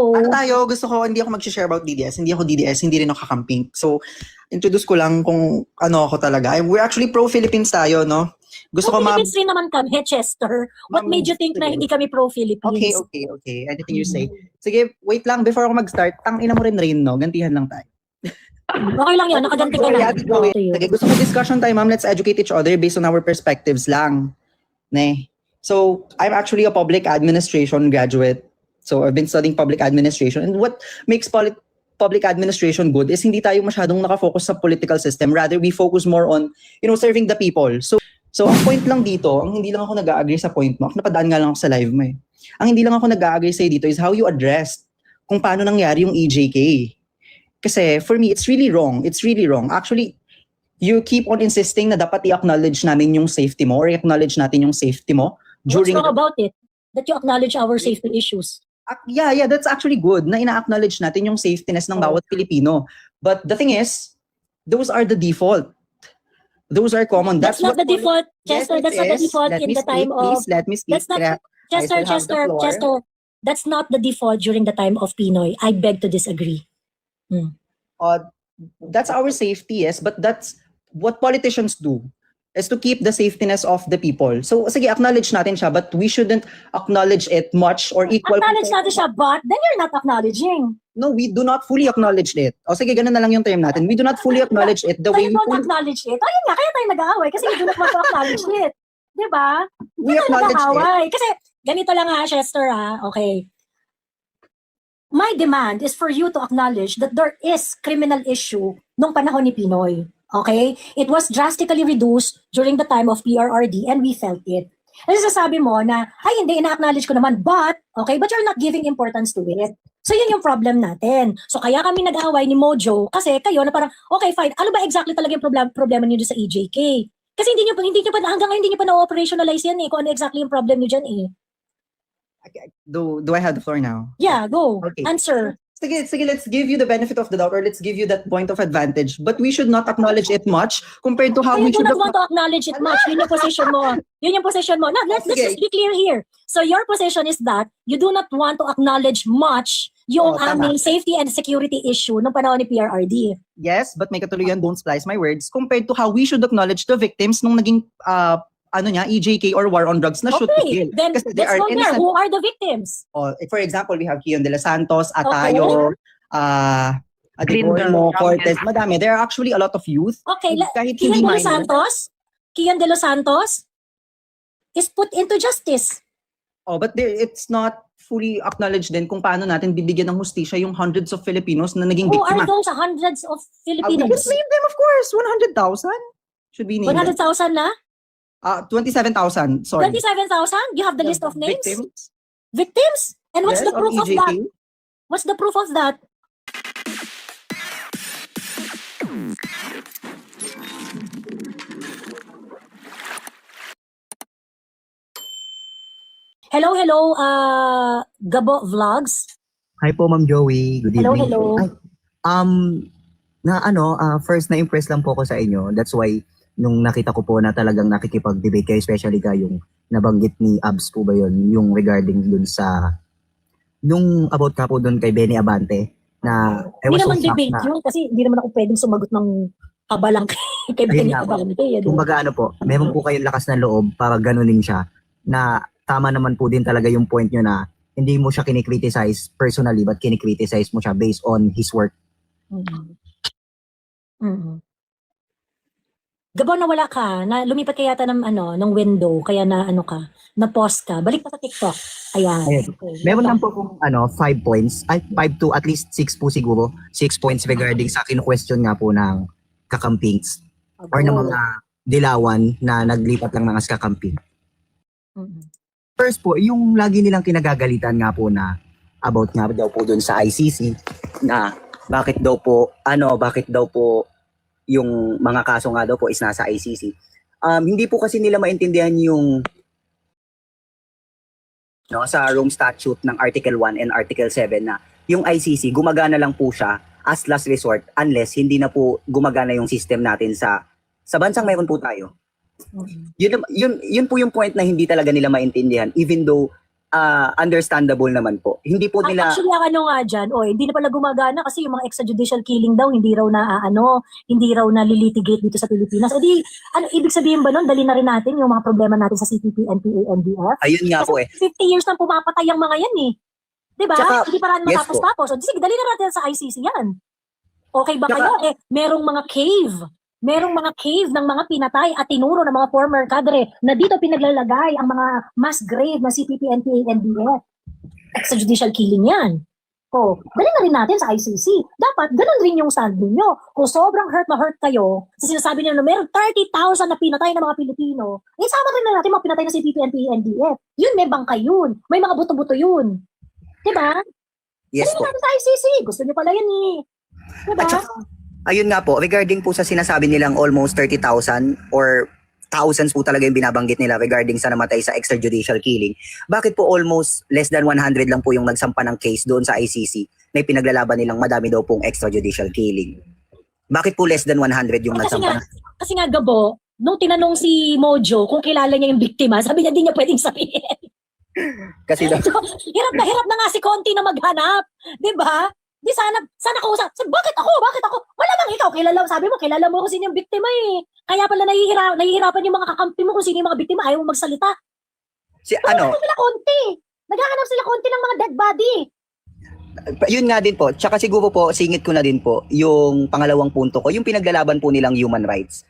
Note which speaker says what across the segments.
Speaker 1: Ano tayo, gusto ko, hindi ako mag-share about DDS. Hindi ako DDS, hindi rin ako kakamping. So, introduce ko lang kung ano ako talaga. We're actually pro-Philippines tayo, no? Gusto ko
Speaker 2: Pro-Philippines rin naman kami, Chester. What made you think na hindi kami pro-Philippines?
Speaker 1: Okay. Anything you say. Sige, wait lang. Before ako mag-start, tangina mo rin, no? Gantihan lang tayo.
Speaker 2: Okay lang yan, nakaganti ka na.
Speaker 1: Sige, gusto ko discussion time, ma'am. Let's educate each other based on our perspectives lang. Ne? So, I'm actually a public administration graduate. So, I've been studying public administration. And what makes public administration good is hindi tayo masyadong nakafocus sa political system. Rather, we focus more on, serving the people. So ang point lang dito, ang hindi lang ako nag-agree sa point mo, napadaan nga lang ako sa live mo eh. Ang hindi lang ako nag-agree sa'yo dito is how you addressed kung paano nangyari yung EJK. Kasi for me, it's really wrong. It's really wrong. Actually, you keep on insisting na dapat i-acknowledge namin yung safety mo or i-acknowledge natin yung safety mo.
Speaker 2: What's wrong about it? That you acknowledge our safety issues.
Speaker 1: Yeah, that's actually good na ina-acknowledge natin yung safetyness ng bawat Pilipino. But the thing is, those are the default. Those are common.
Speaker 2: That's not the default, Chester. That's not the default in the time of...
Speaker 1: Let me speak.
Speaker 2: That's not, Chester. That's not the default during the time of Pinoy. I beg to disagree.
Speaker 1: That's our safety, yes. But that's what politicians do, is to keep the safetyness of the people. So, sige, acknowledge natin siya, but we shouldn't acknowledge it much or equal.
Speaker 2: Acknowledge natin siya, but then you're not acknowledging.
Speaker 1: No, we do not fully acknowledge it. O sige, ganun na lang yung term natin. We do not fully acknowledge it the way we
Speaker 2: don't acknowledge it. Ayun nga, kaya tayo nag-aaway kasi we do not want to acknowledge it. Diba?
Speaker 1: We acknowledge it.
Speaker 2: Kasi ganito lang ha, Chester ha, okay. My demand is for you to acknowledge that there is criminal issue nung panahon ni Pinoy. Okay? It was drastically reduced during the time of PRRD and we felt it. Kasi sasabi mo na, ay hindi, ina-acknowledge ko naman, but you're not giving importance to it. So yun yung problem natin. So kaya kami nag-away ni Mojo kasi kayo na parang, okay fine, ano ba exactly talaga yung problema niyo sa EJK? Kasi hindi niyo pa, hanggang ngayon hindi niyo pa na-operationalize yan eh, kung ano exactly yung problem niyo dyan eh.
Speaker 1: Do I have the floor now?
Speaker 2: Yeah, go. Okay. Answer.
Speaker 1: Sige, let's give you the benefit of the doubt or let's give you that point of advantage. But we should not acknowledge it much compared to how we should.
Speaker 2: You do not want to acknowledge it much. Yun yung position mo. Yun yung position mo. Now, let's just be clear here. So your position is that you do not want to acknowledge much yung aming safety and security issue nung panahon ni PRRD.
Speaker 1: Yes, but may katuloyan, don't splice my words, compared to how we should acknowledge the victims nung naging EJK or war on drugs na shoot to kill.
Speaker 2: Then let's go there. Who are the victims?
Speaker 1: For example, we have Kion de los Santos, Atayo, Adriano, Cortez, madami. There are actually a lot of youth.
Speaker 2: Okay, Kion de los Santos is put into justice.
Speaker 1: But it's not fully acknowledged din kung paano natin bibigyan ng hustisya yung hundreds of Filipinos na naging biktima.
Speaker 2: Who are those hundreds of Filipinos?
Speaker 1: We just name them, of course. 100,000 should be named.
Speaker 2: 100,000 na?
Speaker 1: 27,000, sorry.
Speaker 2: 27,000? You have the list of names? Victims? And what's the proof of that? What's the proof of that? Hello, Gabo Vlogs.
Speaker 3: Hi po, Ma'am Joey. Good evening.
Speaker 2: Hello.
Speaker 3: First na-impress lang po ako sa inyo. That's why nung nakita ko po na talagang nakikipag-debate kayo, especially yung nabanggit ni Abs po ba yun, yung regarding dun sa, nung about ka po dun kay Benny Abante, na
Speaker 2: hindi naman debate yun, kasi hindi naman ako pwedeng sumagot ng kabalang kay Benny Abante.
Speaker 3: Kumbaga meron po kayong lakas ng loob para ganunin siya, na tama naman po din talaga yung point nyo na hindi mo siya kinikriticize personally, but kinikriticize mo siya based on his work.
Speaker 2: Gabo, nawala ka, lumipat ka yata ng window, kaya na-pause ka. Balik pa sa TikTok. Ayan.
Speaker 3: Okay. Meron lang po kung 5 points, 5 to at least 6 po siguro. 6 points regarding sa kinu-question nga po ng kakampings or ng mga dilawan na naglipat lang ng kakamping. First po, yung lagi nilang kinagagalitan nga po na about nga daw po dun sa ICC na bakit daw po yung mga kaso nga daw po is nasa ICC. Hindi po kasi nila maintindihan yung sa Rome Statute ng Article 1 and Article 7 na yung ICC gumagana lang po siya as last resort unless hindi na po gumagana yung system natin sa bansang mayroon po tayo. Yun po yung point na hindi talaga nila maintindihan even though understandable naman po. Hindi po nila
Speaker 2: Actually, ang ano nga dyan, hindi na pala gumagana kasi yung mga extrajudicial killing daw, hindi raw na lilitigate dito sa Pilipinas. Ibig sabihin ba nun, dali na rin natin yung mga problema natin sa CPP, NPA, NBF?
Speaker 3: ayun nga po eh.
Speaker 2: 50 years nang pumapatay ang mga yan eh. Diba?
Speaker 3: Tsaka,
Speaker 2: Hindi pa rin
Speaker 3: yes
Speaker 2: matapos-tapos. O, sige, dali na natin sa ICC yan. Okay ba
Speaker 3: Tsaka-
Speaker 2: kayo? Merong mga cave ng mga pinatay at tinuro ng mga former cadre na dito pinaglalagay ang mga mass grave na CPP, NPA, NBF. Extrajudicial killing yan. Dali na rin natin sa ICC. Dapat, ganun rin yung stand ninyo. Kung sobrang hurt na hurt kayo, sa sinasabi niyo na meron 30,000 na pinatay ng mga Pilipino, sama rin na natin mga pinatay na CPP, NPA, NBF. Yun, may bangkay yun. May mga buto-buto yun. Diba?
Speaker 3: Yes
Speaker 2: Dali
Speaker 3: po.
Speaker 2: natin sa ICC. Gusto niyo pala yan eh. Diba?
Speaker 3: At saka, ayun nga po, regarding po sa sinasabi nilang almost 30,000 or thousands po talaga yung binabanggit nila regarding sa namatay sa extrajudicial killing. Bakit po almost less than 100 lang po yung nagsampa ng case doon sa ICC na pinaglalaban nilang madami daw pong extrajudicial killing? Bakit po less than 100 yung nagsampa ng...
Speaker 2: Kasi nga, Gabo, nung tinanong si Mojo kung kilala niya yung biktima, sabi niya di niya pwedeng sabihin.
Speaker 3: Kasi daw,
Speaker 2: So, hirap na nga si Conti na maghanap. Di ba? Di sana kausap. Sabi, bakit ako? Wala bang ikaw? Sabi mo, kilala mo kung sino yung biktima eh. Kaya pala nahihirapan yung mga kakampi mo kung sino yung mga biktima. Ayaw mo magsalita. Naghahanap sila Conti. Naghahanap sila Conti ng mga dead body.
Speaker 3: yun nga din po, tsaka siguro po, singit ko na din po, yung pangalawang punto ko, yung pinaglalaban po nilang human rights.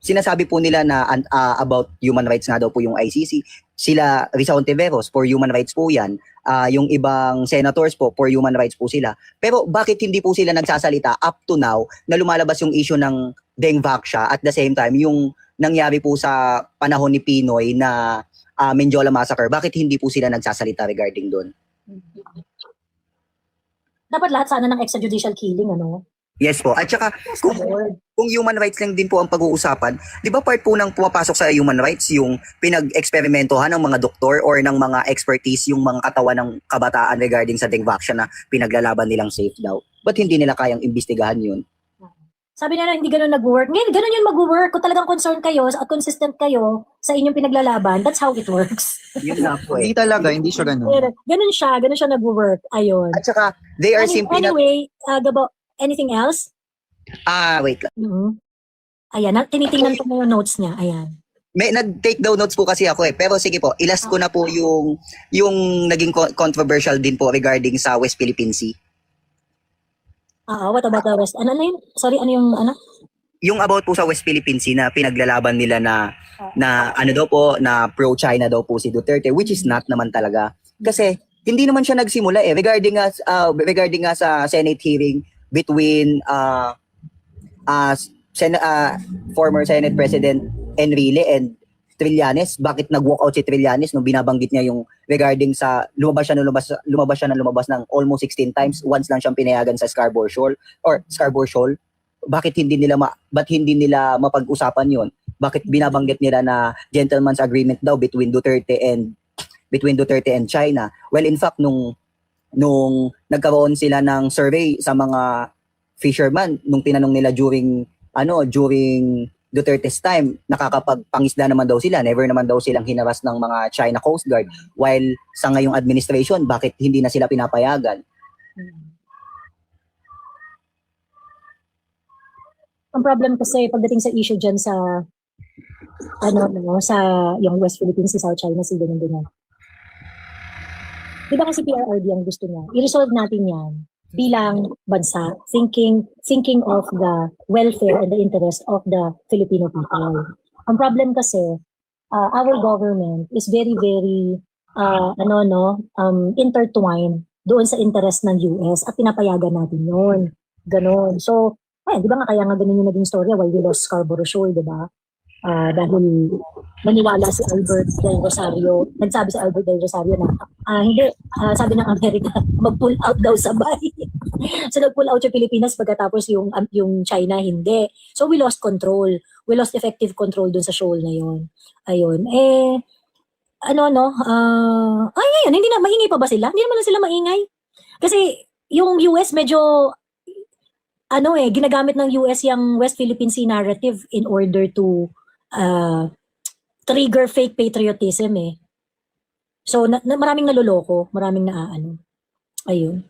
Speaker 3: Sinasabi po nila na about human rights nga daw po yung ICC. Sila, Risa Ontiveros, for human rights po yan. Yung ibang senators po, for human rights po sila. Pero bakit hindi po sila nagsasalita up to now na lumalabas yung issue ng Deng Vaxia at the same time yung nangyari po sa panahon ni Pinoy na Menjola Massacre, bakit hindi po sila nagsasalita regarding doon?
Speaker 2: Dapat lahat sana ng extrajudicial killing, ano?
Speaker 3: Yes po. At saka, kung human rights lang din po ang pag-uusapan, di ba part po ng pumapasok sa human rights yung pinag-eksperimentohan ng mga doktor or ng mga expertise yung mga katawan ng kabataan regarding sa Deng Vaxia na pinaglalaban nilang safe daw? Ba't hindi nila kayang imbestigahan yun?
Speaker 2: Sabi nila hindi ganun nag-work. Ngayon, ganun yun mag-work. Kung talagang concerned kayo at consistent kayo sa inyong pinaglalaban, that's how it works.
Speaker 3: Yun nga po eh.
Speaker 1: Hindi talaga, hindi siya ganun.
Speaker 2: Ganun siya nag-work. Ayun.
Speaker 3: At saka, they are simply not...
Speaker 2: Anyway, Gabo, anything else?
Speaker 3: Wait lang.
Speaker 2: Ayan, tinitingnan ko na yung notes niya. Ayan.
Speaker 3: May nag-take down notes po kasi ako eh. Pero sige po, ilas ko na po yung naging controversial din po regarding sa West Philippine Sea.
Speaker 2: What about the West? Ano yun? Sorry, ano yung ano?
Speaker 3: Yung about po sa West Philippine Sea na pinaglalaban nila na ano daw po, na pro-China daw po si Duterte, which is not naman talaga. Kasi hindi naman siya nagsimula eh. Regarding nga sa Senate hearing between former Senate President Enrile and Trillanes, bakit nag-walkout si Trillanes nung binabanggit niya yung regarding sa lumabas siya ng almost 16 times, once lang siyang pinayagan sa Scarborough Shoal. Bakit hindi nila mapag-usapan yun? Bakit binabanggit nila na gentleman's agreement daw between Duterte and China? Well, in fact, nung nagkaroon sila ng survey sa mga fishermen, nung tinanong nila during Duterte's time, nakakapagpangisda naman daw sila. Never naman daw silang hinaras ng mga China Coast Guard. While sa ngayong administration, bakit hindi na sila pinapayagan?
Speaker 2: Ang problem kasi pagdating sa issue dyan sa sa yung West Philippines, South China Sea, ganyan. Di ba kasi PRRD ang gusto niya? I-resolve natin yan bilang bansa, thinking of the welfare and the interest of the Filipino people. Ang problem kasi, our government is very, very, intertwined doon sa interest ng US at pinapayagan natin yun. Ganon. So, di ba nga kaya nga ganun yung naging storya why we lost Scarborough Shoal, di ba? Dahil naniwala si Albert Del Rosario, nagsabi si Albert Del Rosario na hindi, sabi ng Amerika, mag-pull out daw sabay. So nag-pull out yung Pilipinas pagkatapos yung China hindi. So we lost control. We lost effective control dun sa shoal na yun. Ayun. Ngayon, hindi na, maingay pa ba sila? Hindi naman na sila maingay. Kasi yung US medyo ginagamit ng US yung West Philippine Sea narrative in order to trigger fake patriotism eh. So, maraming naloloko, maraming naaano. Ayun.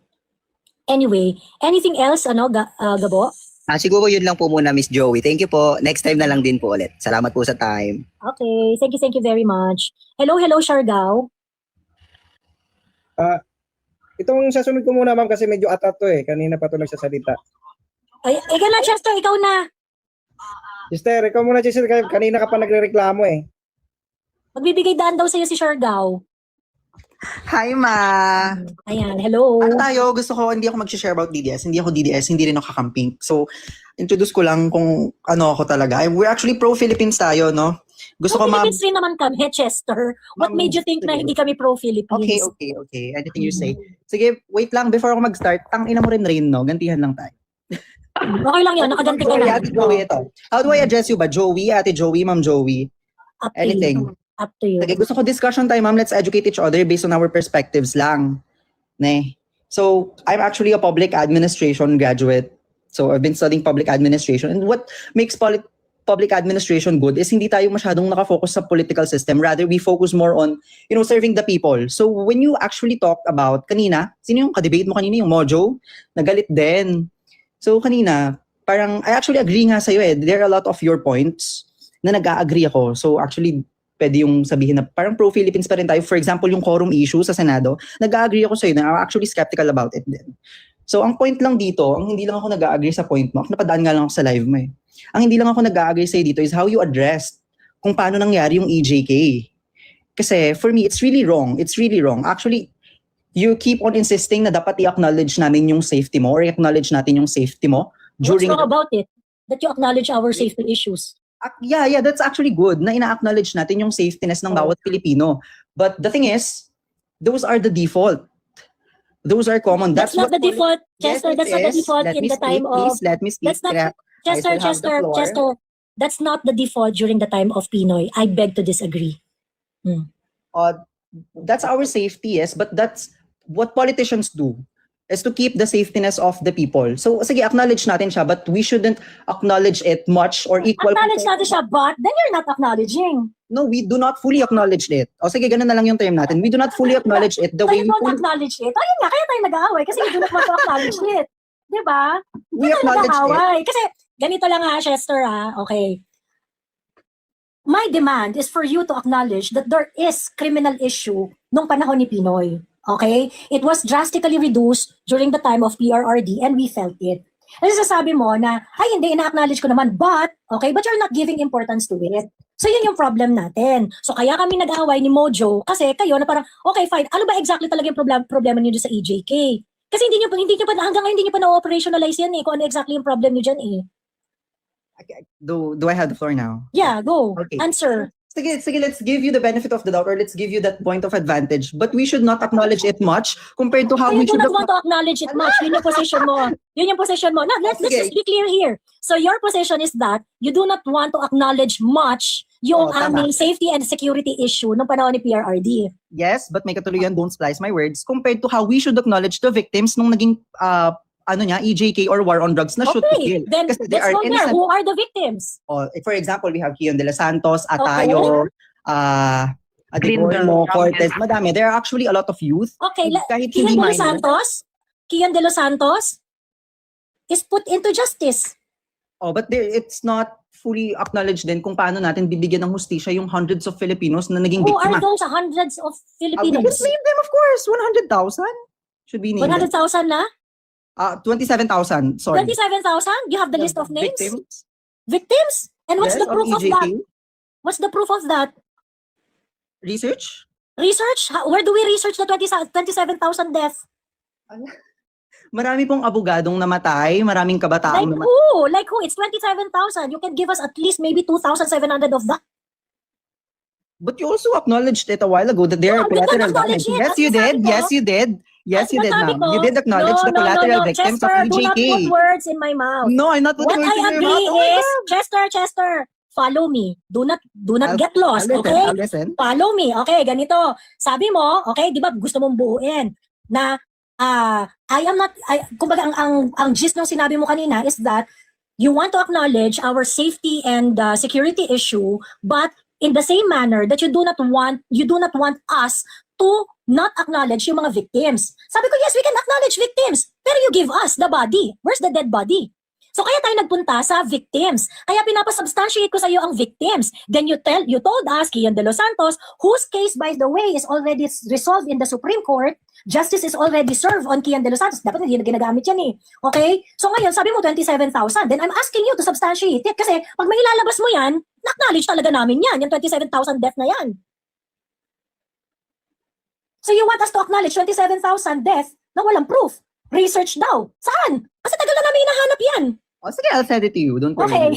Speaker 2: Anyway, anything else, Gabo?
Speaker 3: Siguro yun lang po muna, Miss Joey. Thank you po. Next time na lang din po ulit. Salamat po sa time.
Speaker 2: Okay, thank you very much. Hello, Siargao.
Speaker 4: Itong sasunod ko muna, ma'am, kasi medyo atat to eh. Kanina pa to nagsasalita.
Speaker 2: Ay, ikaw na, Chester, ikaw na.
Speaker 4: Sister, ikaw muna, Chester. Kanina ka pa nagrereklamo eh.
Speaker 2: Magbibigay daan daw sa'yo si Siargao.
Speaker 1: Hi, ma!
Speaker 2: Ayan, hello.
Speaker 1: Ano tayo? Gusto ko, hindi ako mag-share about DDS. Hindi ako DDS, hindi rin ako kakamping. So, introduce ko lang kung ano ako talaga. We're actually pro-Philippines tayo, no? Gusto ko, ma'am.
Speaker 2: Philippines rin naman kami, Chester. What
Speaker 1: Ma'am,
Speaker 2: made you think na
Speaker 1: sige.
Speaker 2: hindi kami pro-Philippines?
Speaker 1: Okay. Anything you say. Sige, wait lang. Before ako mag-start, tangina mo rin, no? Gantihan lang tayo.
Speaker 2: Okay lang yun, nakaganti ka
Speaker 1: Joey,
Speaker 2: na.
Speaker 1: Ate Joey, ito. How do I address you ba? Joey, Ate Joey, Ma'am Joey?
Speaker 2: Up to
Speaker 1: Anything.
Speaker 2: you. Up to you.
Speaker 1: Sige, gusto ko discussion time, ma'am. Let's educate each other based on our perspectives lang. Ne? So, I'm actually a public administration graduate. So, I've been studying public administration. And what makes public administration good is hindi tayo masyadong nakafocus sa political system. Rather, we focus more on, serving the people. So, when you actually talk about, kanina, sino yung kadebate mo kanina? Yung Mojo? Nagalit din. So, kanina, parang, I actually agree nga sa'yo eh. There are a lot of your points na nag-a-agree ako. So, actually, pwede yung sabihin na parang pro-Philippines pa rin tayo. For example, yung quorum issue sa Senado, nag-a-agree ako sa'yo na I'm actually skeptical about it din. So, ang point lang dito, ang hindi lang ako nag-a-agree sa point mo, napadaan nga lang ako sa live mo eh. Ang hindi lang ako nag-a-agree sa'yo dito is how you addressed kung paano nangyari yung EJK. Kasi, for me, it's really wrong. It's really wrong. Actually, you keep on insisting na dapat i-acknowledge namin yung safety mo or i-acknowledge natin yung safety mo
Speaker 2: What's
Speaker 1: during
Speaker 2: wrong about it? That you acknowledge our safety issues.
Speaker 1: Yeah, that's actually good na ina-acknowledge natin yung safetyness ng bawat Pilipino. But the thing is, those are the default. Those are common.
Speaker 2: That's not
Speaker 1: what
Speaker 2: the default,
Speaker 1: Yes,
Speaker 2: Chester.
Speaker 1: it
Speaker 2: That's not the
Speaker 1: is.
Speaker 2: default
Speaker 1: Let
Speaker 2: in
Speaker 1: me
Speaker 2: the time
Speaker 1: speak,
Speaker 2: of...
Speaker 1: please. Let me speak.
Speaker 2: That's not...
Speaker 1: Kaya I still have the floor.
Speaker 2: Chester. That's not the default during the time of Pinoy. I beg to disagree.
Speaker 1: That's our safety, yes. But that's what politicians do, is to keep the safetyness of the people. So, sige, acknowledge natin siya, but we shouldn't acknowledge it much or equal.
Speaker 2: Acknowledge natin siya, but then you're not acknowledging.
Speaker 1: No, we do not fully acknowledge it. O sige, ganun na lang yung term natin. We do not fully acknowledge it the
Speaker 2: So
Speaker 1: way
Speaker 2: you don't acknowledge it. Ayun nga, kaya tayo nag-aaway kasi you do not want to acknowledge it. Diba?
Speaker 1: we acknowledge it.
Speaker 2: Nag-aaway. Kasi ganito lang Chester okay. My demand is for you to acknowledge that there is criminal issue nung panahon ni Pinoy. Okay? It was drastically reduced during the time of PRRD and we felt it. Kasi sasabi mo na, ay hindi, ina-acknowledge ko naman, but you're not giving importance to it. So yun yung problem natin. So kaya kami nag-away ni Mojo kasi kayo na parang, okay fine, ano ba exactly talaga yung problema niyo sa EJK? Kasi hindi niyo pa, hanggang ngayon hindi niyo pa na-operationalize yan kung ano exactly yung problem niyo dyan
Speaker 1: Do I have the floor now?
Speaker 2: Yeah, go.
Speaker 1: Okay.
Speaker 2: Answer.
Speaker 1: Sige, let's give you the benefit of the doubt or let's give you that point of advantage. But we should not acknowledge it much compared to how
Speaker 2: You
Speaker 1: we
Speaker 2: do
Speaker 1: should
Speaker 2: not want to acknowledge it much. Yun yung position mo. Yun yung position mo. Now, let's
Speaker 1: Sige.
Speaker 2: just be clear here. So your position is that you do not want to acknowledge much yung
Speaker 1: Tama.
Speaker 2: aming safety and security issue nung panahon ni PRRD.
Speaker 1: Yes, but may katuluyan, don't splice my words, compared to how we should acknowledge the victims nung naging EJK or war on drugs na shoot to
Speaker 2: Okay,
Speaker 1: kill.
Speaker 2: then
Speaker 1: Kasi they
Speaker 2: let's
Speaker 1: are
Speaker 2: go there.
Speaker 1: innocent.
Speaker 2: Who are the victims?
Speaker 1: For example, we have Kion de los Santos, Atayo, Adorno, Cortez, madami. There are actually a lot of youth.
Speaker 2: Okay,
Speaker 1: Kahit
Speaker 2: Kian
Speaker 1: hindi
Speaker 2: de los
Speaker 1: minor.
Speaker 2: Kian de los Santos is put into justice.
Speaker 1: But it's not fully acknowledged din kung paano natin bibigyan ng hustisya yung hundreds of Filipinos na naging
Speaker 2: Who are
Speaker 1: biktima.
Speaker 2: those hundreds of
Speaker 1: We
Speaker 2: Filipinos?
Speaker 1: just name them, of course. 100,000 should be named.
Speaker 2: 100,000 na?
Speaker 1: 27,000, sorry.
Speaker 2: 27,000? You have the list of names?
Speaker 1: Victims?
Speaker 2: Victims? And what's
Speaker 1: Yes,
Speaker 2: the proof of
Speaker 1: EJK.
Speaker 2: that? What's the proof of that?
Speaker 1: Research?
Speaker 2: Research? Where do we research the 27,000 deaths?
Speaker 1: Marami pong abogadong namatay, maraming kabataang
Speaker 2: Like
Speaker 1: namatay.
Speaker 2: who? Like who? It's 27,000. You can give us at least maybe 2,700 of that.
Speaker 1: But you also acknowledged it a while ago that there
Speaker 2: No,
Speaker 1: are
Speaker 2: I did not
Speaker 1: collateral
Speaker 2: acknowledge
Speaker 1: damage.
Speaker 2: it.
Speaker 1: Yes,
Speaker 2: Ang
Speaker 1: you did.
Speaker 2: sabi ko-
Speaker 1: Yes, you did. Yes, you
Speaker 2: Ang
Speaker 1: did,
Speaker 2: sabi
Speaker 1: ma'am.
Speaker 2: ko-
Speaker 1: You did acknowledge the collateral victims
Speaker 2: Chester,
Speaker 1: of
Speaker 2: do not
Speaker 1: EJK.
Speaker 2: put words in my mouth.
Speaker 1: No, I'm not
Speaker 2: What
Speaker 1: putting words in
Speaker 2: I
Speaker 1: your
Speaker 2: agree
Speaker 1: mouth. Oh my
Speaker 2: is, Chester, follow me. Do not
Speaker 1: I'll-
Speaker 2: get lost,
Speaker 1: I'll listen,
Speaker 2: okay?
Speaker 1: I'll listen.
Speaker 2: Follow me. Okay, ganito. Sabi mo, okay, di ba gusto mong buuin na kumbaga ang gist ng sinabi mo kanina is that you want to acknowledge our safety and security issue, but in the same manner that you do not want us to not acknowledge yung mga victims. Sabi ko, yes, we can acknowledge victims, pero you give us the body. Where's the dead body? So kaya tayo nagpunta sa victims. Kaya pinapasubstantiate ko sa iyo ang victims. Then you told us, Kian De Los Santos, whose case, by the way, is already resolved in the Supreme Court. Justice is already served on Kian De Los Santos. Dapat hindi na ginagamit yan eh. Okay? So ngayon, sabi mo 27,000. Then I'm asking you to substantiate it. Kasi pag may ilalabas mo yan, na-acknowledge talaga namin yan. Yung 27,000 death na yan. So you want us to acknowledge 27,000 death na walang proof. Research daw. Saan? Kasi tagal na namin hinahanap yan.
Speaker 1: Oh, sige, I'll send it to you. Don't worry.
Speaker 2: Okay.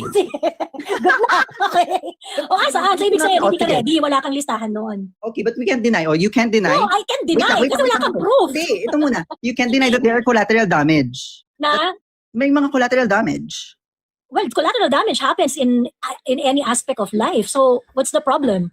Speaker 2: Good luck. Okay. O saan? So ibig sabihin, hindi ka ready. Wala kang listahan noon.
Speaker 1: Okay, but we can't deny. Oh, you can't deny.
Speaker 2: No, I can deny.
Speaker 1: Wait
Speaker 2: Kasi wala kang proof.
Speaker 1: Hindi, ito muna. You can't deny that there are collateral damage.
Speaker 2: Na?
Speaker 1: May mga collateral damage.
Speaker 2: Well, collateral damage happens in any aspect of life. So what's the problem?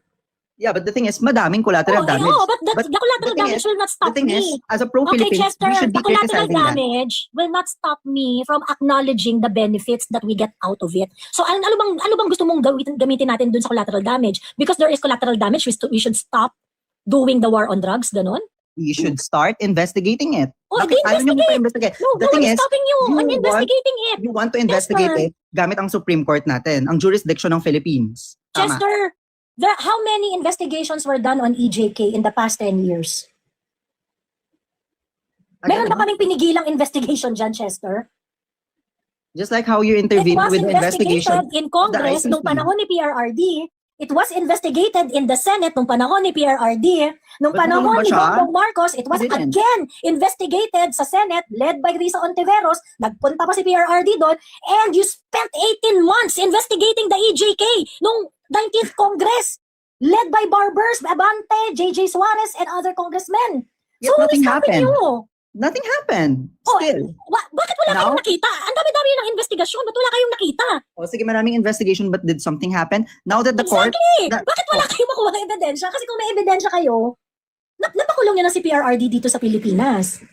Speaker 1: Yeah, but the thing is, madaming collateral damage.
Speaker 2: But the collateral damage will not stop
Speaker 1: The thing
Speaker 2: me.
Speaker 1: is, as a
Speaker 2: Okay,
Speaker 1: pro-Philippines,
Speaker 2: Chester,
Speaker 1: we should be
Speaker 2: the collateral
Speaker 1: criticizing that.
Speaker 2: damage will not stop me from acknowledging the benefits that we get out of it. So ano bang gusto mong gamitin natin dun sa collateral damage? Because there is collateral damage, we should stop doing the war on drugs, ganon?
Speaker 1: You should start investigating it.
Speaker 2: Oh,
Speaker 1: Bakit ayaw niyo
Speaker 2: investigate.
Speaker 1: pa-investigate?
Speaker 2: No,
Speaker 1: The
Speaker 2: no
Speaker 1: thing
Speaker 2: one is
Speaker 1: is,
Speaker 2: stopping you.
Speaker 1: you
Speaker 2: I'm
Speaker 1: want-
Speaker 2: investigating it.
Speaker 1: You want to investigate it gamit ang Supreme Court natin, ang jurisdiction ng Philippines. Tama.
Speaker 2: Chester, how many investigations were done on EJK in the past 10 years? Meron ba kaming pinigilang investigation dyan, Chester?
Speaker 1: Just like how you
Speaker 2: It
Speaker 1: intervened
Speaker 2: was
Speaker 1: with the investigation.
Speaker 2: investigated in Congress
Speaker 1: the
Speaker 2: nung
Speaker 1: ICC.
Speaker 2: panahon ni PRRD. It was investigated in the Senate nung panahon ni PRRD. Nung
Speaker 1: But
Speaker 2: panahon
Speaker 1: naman ba
Speaker 2: ni
Speaker 1: siya?
Speaker 2: Bongbong Marcos, it was
Speaker 1: It didn't.
Speaker 2: again investigated sa Senate led by Risa Ontiveros. Nagpunta pa si PRRD doon. And you spent 18 months investigating the EJK nung 19th Congress led by Barbers, Abante, JJ Suarez, and other congressmen.
Speaker 1: Yet
Speaker 2: So,
Speaker 1: nothing
Speaker 2: who's stopping
Speaker 1: happened.
Speaker 2: you?
Speaker 1: Nothing happened.
Speaker 2: Oh,
Speaker 1: Still.
Speaker 2: Bakit wala
Speaker 1: Now?
Speaker 2: kayong nakita? Ang dami-dami ng investigasyon. Ba't wala kayong nakita?
Speaker 1: O sige, maraming investigation, but did something happen? Now that the court...
Speaker 2: Exactly!
Speaker 1: that-
Speaker 2: Bakit wala kayong makuha ng ebidensya? Kasi kung may ebidensya kayo, napakulong niya na si PRRD dito sa Pilipinas.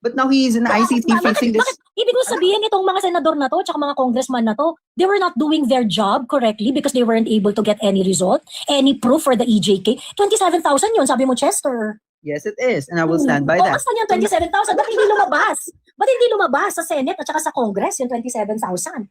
Speaker 1: But now he is in ICC facing this...
Speaker 2: Ibig mo sabihin itong mga senador na to, tsaka mga congressman na to, they were not doing their job correctly because they weren't able to get any result, any proof for the EJK. 27,000 yun, sabi mo, Chester.
Speaker 1: Yes, it is. And I will stand by
Speaker 2: O,
Speaker 1: that.
Speaker 2: asan yung 27,000? Ba't hindi lumabas? Ba't hindi lumabas sa Senate at saka sa Congress yung 27,000?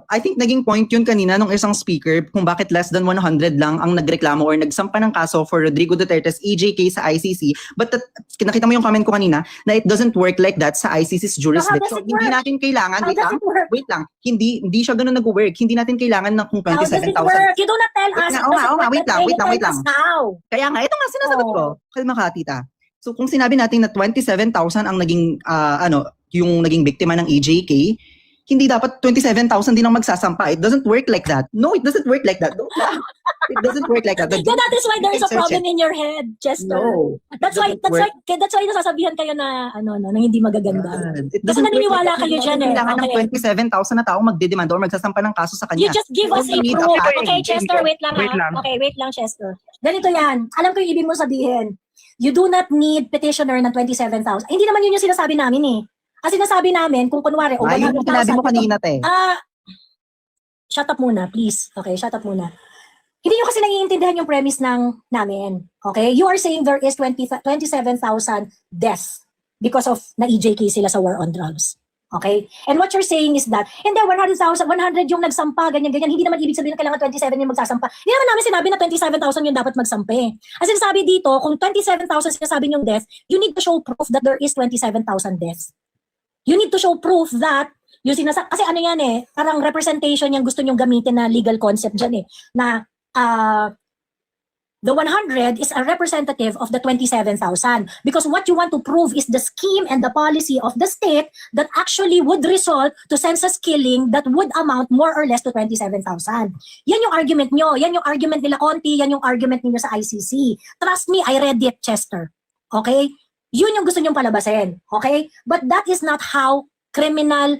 Speaker 1: I think naging point yun kanina nung isang speaker kung bakit less than 100 lang ang nagreklamo or nagsampa ng kaso for Rodrigo Duterte's EJK sa ICC. But nakita mo yung comment ko kanina na it doesn't work like that sa ICC's jurisdiction.
Speaker 2: it
Speaker 1: Hindi
Speaker 2: work?
Speaker 1: natin kailangan,
Speaker 2: How does it work?
Speaker 1: wait lang, hindi siya ganun nag-work. Hindi natin kailangan ng kung
Speaker 2: How does it
Speaker 1: 27,000.
Speaker 2: work? You do not tell us.
Speaker 1: Oo nga, wait lang.
Speaker 2: How?
Speaker 1: Kaya nga, ito nga sinasagot
Speaker 2: Oh.
Speaker 1: ko. Kalma ka, tita. So kung sinabi natin na 27,000 ang naging, yung naging biktima ng EJK, hindi dapat 27,000 din ang magsasampa. It doesn't work like that. No, it doesn't work like that. It doesn't work like that.
Speaker 2: Yeah, that is why there is a
Speaker 1: Search
Speaker 2: problem in your head, Chester.
Speaker 1: No.
Speaker 2: That's why nasasabihan kayo na na hindi magaganda. Kasi naniniwala kayo dyan eh.
Speaker 1: Kailangan ng
Speaker 2: Okay.
Speaker 1: 27,000 na tao magdedemand or magsasampa ng kaso sa
Speaker 2: You
Speaker 1: kanya.
Speaker 2: just give us a
Speaker 1: We need
Speaker 2: proof.
Speaker 1: package.
Speaker 2: Okay, Chester, wait lang
Speaker 4: Wait lang.
Speaker 2: Okay, wait lang, Chester. Ganito yan. Alam ko yung ibig mo sabihin. You do not need petitioner ng 27,000. Hindi naman yun yung sinasabi namin eh. Ang sinasabi namin, kung kunwari, o
Speaker 1: Ay, yung
Speaker 2: 100,000.
Speaker 1: sinabi mo kanina, te.
Speaker 2: Shut up muna, please. Okay, shut up muna. Hindi nyo kasi naiintindihan yung premise namin. Okay? You are saying there is 27,000 deaths because of na-EJK sila sa war on drugs. Okay? And what you're saying is that, hindi, 100 yung nagsampa, ganyan-ganyan. Hindi naman ibig sabihin na kailangan 27 yung magsasampa. Hindi naman namin sinabi na 27,000 yung dapat magsampi. Ang sinasabi dito, kung 27,000 sinasabi yung death, you need to show proof that there is 27,000 deaths. You need to show proof that yung kasi ano yan eh, parang representation yung gusto nyong gamitin na legal concept dyan eh, na the 100 is a representative of the 27,000 because what you want to prove is the scheme and the policy of the state that actually would result to census killing that would amount more or less to 27,000. Yan yung argument nyo, yan yung argument nila Conti, yan yung argument niyo sa ICC. Trust me, I read it, Chester. Okay? Yun yung gusto nyong palabasin. Okay? But that is not how criminal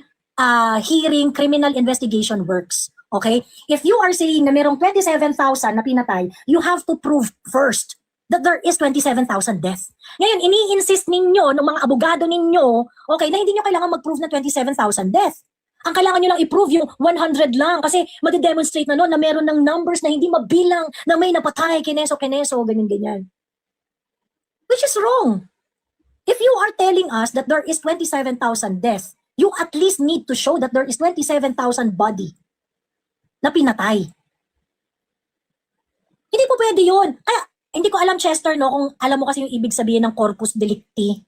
Speaker 2: hearing, criminal investigation works. Okay? If you are saying na merong 27,000 na pinatay, you have to prove first that there is 27,000 deaths. Ngayon, ini-insist ninyo ng mga abogado ninyo, okay, na hindi nyo kailangan mag-prove na 27,000 deaths. Ang kailangan nyo lang i-prove yung 100 lang kasi madidemonstrate na no na meron ng numbers na hindi mabilang na may napatay, kineso, ganyan-ganyan. which is wrong. If you are telling us that there is 27,000 deaths, you at least need to show that there is 27,000 body na pinatay. Hindi po pwede yun. Kaya, hindi ko alam, Chester, no, kung alam mo kasi yung ibig sabihin ng corpus delicti.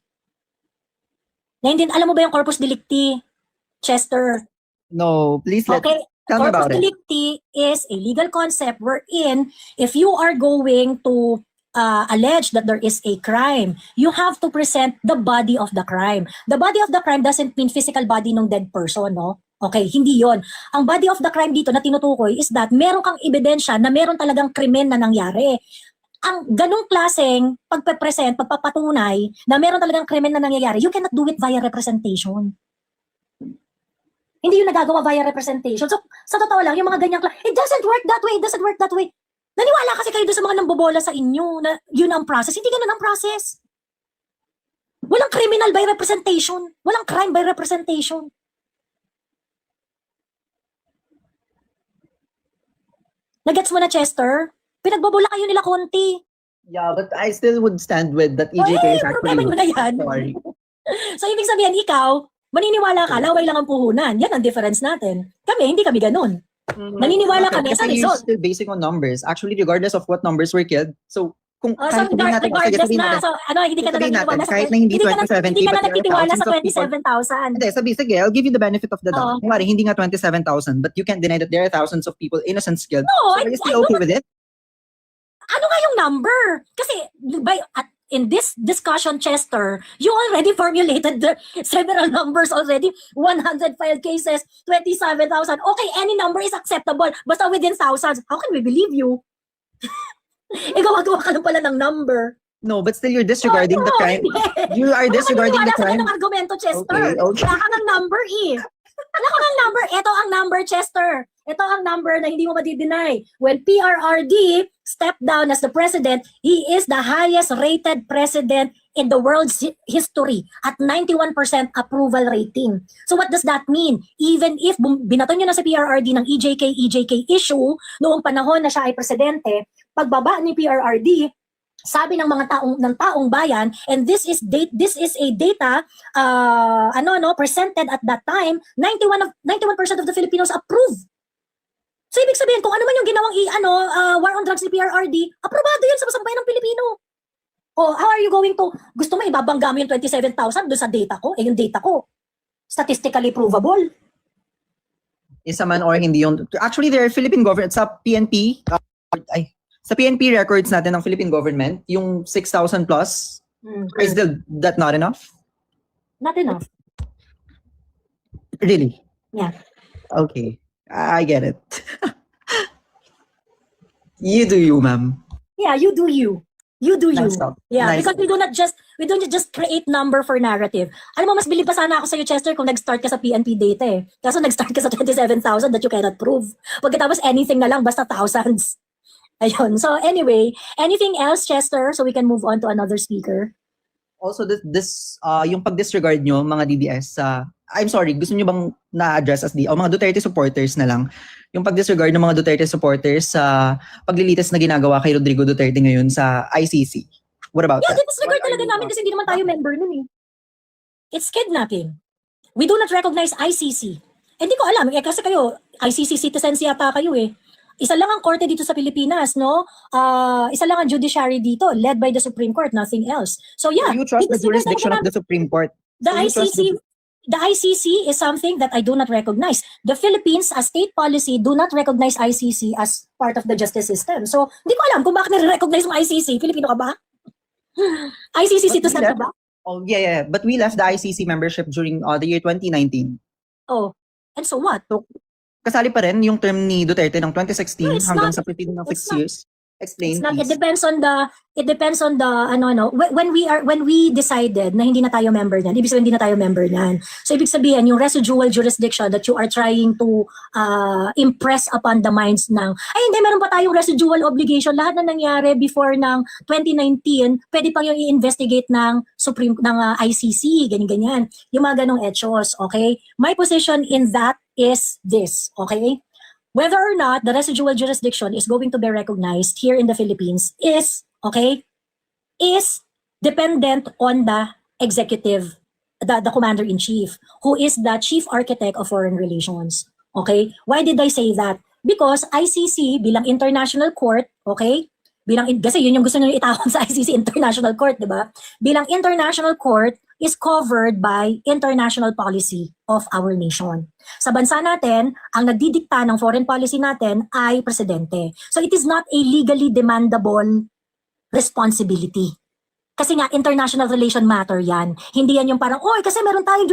Speaker 2: Alam mo ba yung corpus delicti, Chester?
Speaker 1: No, please
Speaker 2: Okay,
Speaker 1: tell me
Speaker 2: corpus
Speaker 1: about it.
Speaker 2: delicti is a legal concept wherein if you are going to allege that there is a crime, you have to present the body of the crime. The body of the crime doesn't mean physical body ng dead person, no? Okay, hindi yon. Ang body of the crime dito na tinutukoy is that meron kang ebidensya na meron talagang krimen na nangyari. Ang ganong klaseng pagpapresent, pagpapatunay na meron talagang krimen na nangyayari, you cannot do it via representation. Hindi yung nagagawa via representation. So, sa totoo lang, yung mga ganyang it doesn't work that way, it doesn't work that way. Naniwala kasi kayo doon sa mga nambobola sa inyo na yun ang process. Hindi ganun ang process. Walang criminal by representation. Walang crime by representation. Nagets mo na, Chester? Pinagbobola kayo nila konti.
Speaker 1: Yeah, but I still would stand with that EJK is
Speaker 2: Problema mo na
Speaker 1: actually
Speaker 2: yan.
Speaker 1: sorry.
Speaker 2: So, ibig sabihin, ikaw, maniniwala ka, laway lang ang puhunan. Yan ang difference natin. Kami, hindi kami ganun. Naniniwala kami sa
Speaker 1: Kasi you're
Speaker 2: result.
Speaker 1: still basing on numbers. Actually, regardless of what numbers were killed. So, kung
Speaker 2: So,
Speaker 1: kahit sabihin natin, sige,
Speaker 2: regardless
Speaker 1: sabihin
Speaker 2: na,
Speaker 1: natin,
Speaker 2: so, hindi ka na
Speaker 1: sabihin
Speaker 2: naniniwala
Speaker 1: natin,
Speaker 2: sa
Speaker 1: kahit na hindi
Speaker 2: hindi ka na
Speaker 1: 27,
Speaker 2: hindi ka na
Speaker 1: but there are
Speaker 2: nagtitiwala sa
Speaker 1: thousands of people.
Speaker 2: 27,000.
Speaker 1: Hindi, sige, I'll give you the benefit of the doubt.
Speaker 2: Oo.
Speaker 1: Kunwari, hindi nga 27,000, but you can't deny that there are thousands of people innocent killed.
Speaker 2: No,
Speaker 1: So, are you still okay with it?
Speaker 2: Ano nga yung number? Kasi in this discussion, Chester, you already formulated the several numbers already. 100 filed cases, 27,000. Okay, any number is acceptable. Basta within thousands. How can we believe you? Gawa-gawa ka lang pala ng number.
Speaker 1: No, but still you're disregarding the crime. You are disregarding the crime.
Speaker 2: Wala ka ng argumento, Chester.
Speaker 1: Okay, okay.
Speaker 2: Wala ka ng number eh. Wala ka ng number. Ito ang number, Chester. Ito ang number na hindi mo madi-deny. When PRRD stepped down as the president, he is the highest rated president in the world's history at 91% approval rating. So what does that mean? Even if binato nyo na sa PRRD ng EJK issue noong panahon na siya ay presidente, pagbaba ni PRRD, sabi ng mga taong bayan, and this is a data presented at that time, 91% of the Filipinos approve. So ibig sabihin, kung ano man yung ginawang war on drugs ni PRRD, aprobado yun sa sambayan ng Pilipino. Oh, how are you going to, gusto mo ibabangga mo yung 27,000 doon sa data ko? Yung data ko, statistically provable.
Speaker 1: Isa man or hindi yung... Actually, there are Philippine government, sa PNP, sa PNP records natin ng Philippine government, yung 6,000 plus, is still that not enough?
Speaker 2: Not enough.
Speaker 1: Really?
Speaker 2: Yeah.
Speaker 1: Okay. I get it. You do you, ma'am.
Speaker 2: Yeah, you do you. You do you.
Speaker 1: Nice talk.
Speaker 2: Yeah,
Speaker 1: Nice.
Speaker 2: because we don't just create number for narrative. Alam mo, mas bilib pa sana ako sa'yo, Chester, kung nag-start ka sa PNP data eh. Kaso nag-start ka sa 27,000 that you cannot prove. Pagkatapos anything na lang, basta thousands. Ayun. So anyway, anything else, Chester, so we can move on to another speaker?
Speaker 1: Also, yung pag-disregard nyo, mga DDS, I'm sorry, gusto nyo bang na-address as mga Duterte supporters na lang, yung pag-disregard ng mga Duterte supporters sa paglilitis na ginagawa kay Rodrigo Duterte ngayon sa ICC? What about
Speaker 2: Yeah,
Speaker 1: that?
Speaker 2: disregard talaga namin kasi hindi naman tayo member nun eh. It's kidnapping. We do not recognize ICC. Hindi ko alam, kasi kayo, ICC citizens yata kayo eh. Isa lang ang korte dito sa Pilipinas, no? Isa lang ang judiciary dito, led by the Supreme Court, nothing else. So yeah,
Speaker 1: You trust the
Speaker 2: disregard
Speaker 1: jurisdiction
Speaker 2: talaga
Speaker 1: of the Supreme Court.
Speaker 2: The
Speaker 1: So you trust
Speaker 2: ICC is something that I do not recognize. The Philippines, as state policy, do not recognize ICC as part of the justice system. So, hindi ko alam kung bakit nire-recognize mo ICC. Filipino ka ba? ICC citizen ka ba?
Speaker 1: Oh, yeah. But we left the ICC membership during the year 2019.
Speaker 2: Oh, and so what?
Speaker 1: Kasali pa rin yung term ni Duterte ng 2016
Speaker 2: No, it's
Speaker 1: hanggang
Speaker 2: not.
Speaker 1: sa preceding ng
Speaker 2: It's
Speaker 1: 6
Speaker 2: not.
Speaker 1: years. Explain,
Speaker 2: It's not,
Speaker 1: please.
Speaker 2: it depends on the when we decided na hindi na tayo member niyan, ibig sabihin hindi na tayo member niyan. So ibig sabihin yung residual jurisdiction that you are trying to impress upon the minds ng hindi, meron pa tayong residual obligation, lahat na nangyari before ng 2019 pwede pang yung i-investigate ng ICC, ganyan yung mga ganong hechos. Okay, my position in that is this. Okay, whether or not the residual jurisdiction is going to be recognized here in the Philippines is dependent on the executive, the commander-in-chief, who is the chief architect of foreign relations. Okay? Why did I say that? Because ICC bilang international court, okay? Kasi yun yung gusto nyo itawag sa ICC International Court, di ba? Bilang international court is covered by international policy of our nation. Sa bansa natin, ang nagdidikta ng foreign policy natin ay presidente. So it is not a legally demandable responsibility. Kasi nga, international relation matter yan. Hindi yan yung parang, oy, kasi meron tayong